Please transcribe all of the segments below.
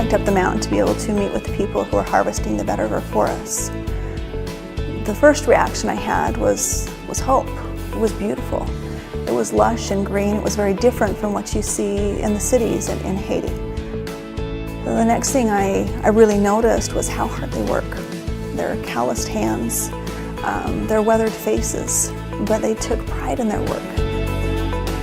hiked up the mountain to be able to meet with the people who were harvesting the vetiver for us. The first reaction I had was hope. It was beautiful. It was lush and green. It was very different from what you see in the cities in Haiti. The next thing I really noticed was how hard they work. Their calloused hands, their weathered faces, but they took pride in their work.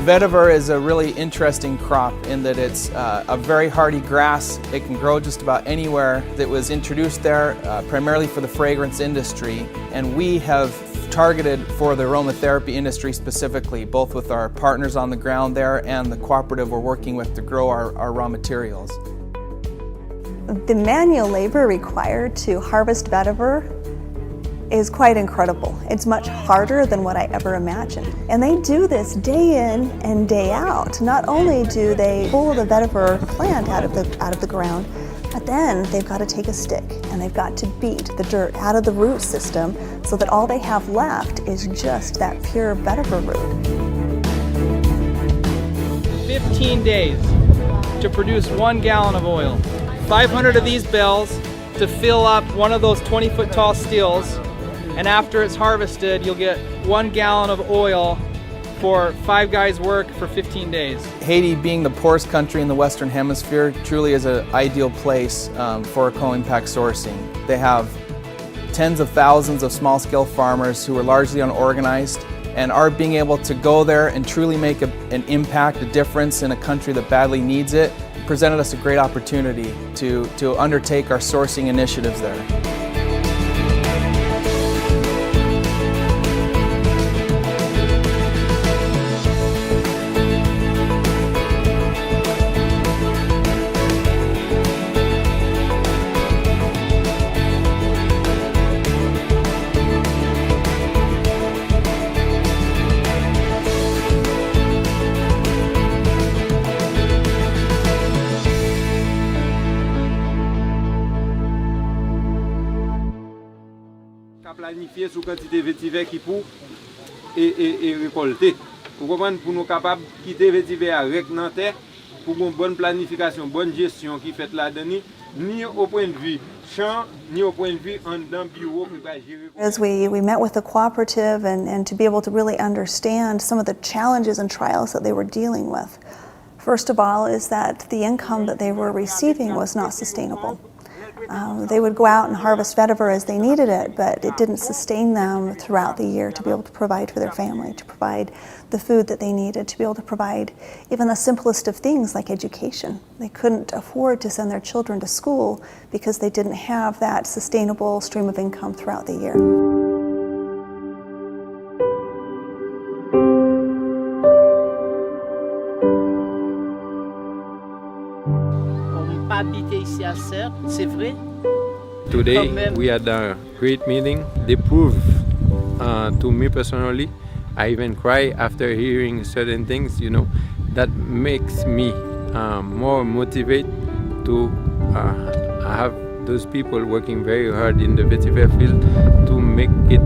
Vetiver is a really interesting crop in that it's a very hardy grass. It can grow just about anywhere. That was introduced there primarily for the fragrance industry, and we have targeted for the aromatherapy industry specifically, both with our partners on the ground there and the cooperative we're working with to grow our raw materials. The manual labor required to harvest vetiver is quite incredible. It's much harder than what I ever imagined. And they do this day in and day out. Not only do they pull the vetiver plant out of the ground, but then they've got to take a stick and they've got to beat the dirt out of the root system so that all they have left is just that pure vetiver root. 15 days to produce 1 gallon of oil. 500 of these bales to fill up one of those 20-foot tall steels, and after it's harvested you'll get 1 gallon of oil for 5 guys' work for 15 days. Haiti, being the poorest country in the Western Hemisphere, truly is an ideal place for co-impact sourcing. They have tens of thousands of small-scale farmers who are largely unorganized, and our being able to go there and truly make an impact, a difference in a country that badly needs it, presented us a great opportunity to undertake our sourcing initiatives there. Planifier sous quantité vétiver qui pour et récolter. Pour comprendre, pour nous capables de quitter vétiver avec dans terre, pour une bonne planification, bonne gestion qui fait là-dedans, ni au point de vue champ, ni au point de vue en dans bureau qui va gérer. As we met with the cooperative and to be able to really understand some of the challenges and trials that they were dealing with. First of all is that the income that they were receiving was not sustainable. They would go out and harvest vetiver as they needed it, but it didn't sustain them throughout the year to be able to provide for their family, to provide the food that they needed, to be able to provide even the simplest of things like education. They couldn't afford to send their children to school because they didn't have that sustainable stream of income throughout the year. Today we had a great meeting. They proved to me personally, I even cry after hearing certain things, you know, that makes me more motivated to have those people working very hard in the vetiver field to make it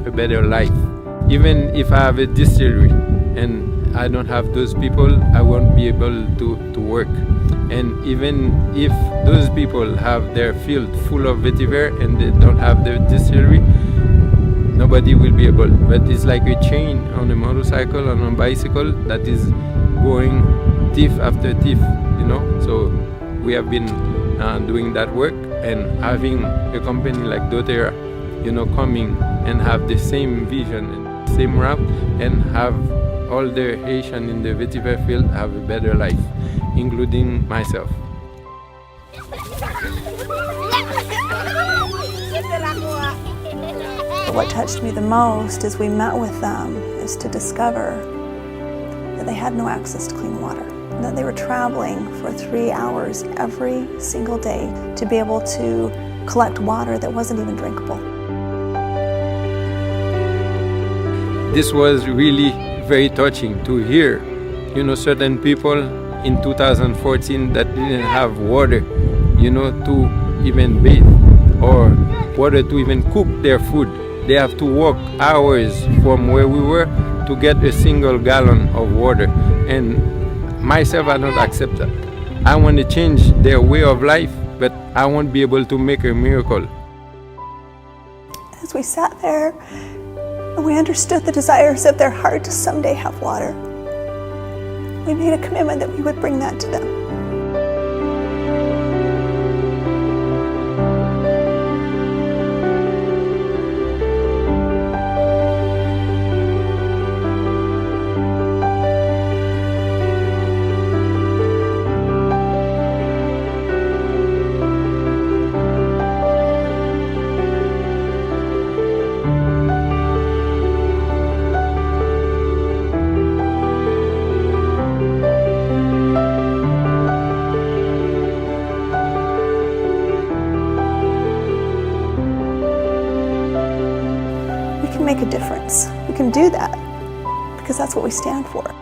a better life. Even if I have a distillery and I don't have those people, I won't be able to work. And even if those people have their field full of vetiver and they don't have their distillery, nobody will be able. But it's like a chain on a motorcycle, on a bicycle that is going thief after thief, you know. So we have been doing that work, and having a company like doTERRA, you know, coming and have the same vision and same route and have all the Haitians in the vetiver field have a better life, including myself. What touched me the most as we met with them is to discover that they had no access to clean water, that they were traveling for 3 hours every single day to be able to collect water that wasn't even drinkable. This was really very touching to hear, you know, certain people in 2014 that didn't have water, you know, to even bathe or water to even cook their food. They have to walk hours from where we were to get a single gallon of water. And myself, I don't accept that. I want to change their way of life, but I won't be able to make a miracle. As we sat there and we understood the desires of their heart to someday have water, we made a commitment that we would bring that to them. We can make a difference. We can do that because that's what we stand for.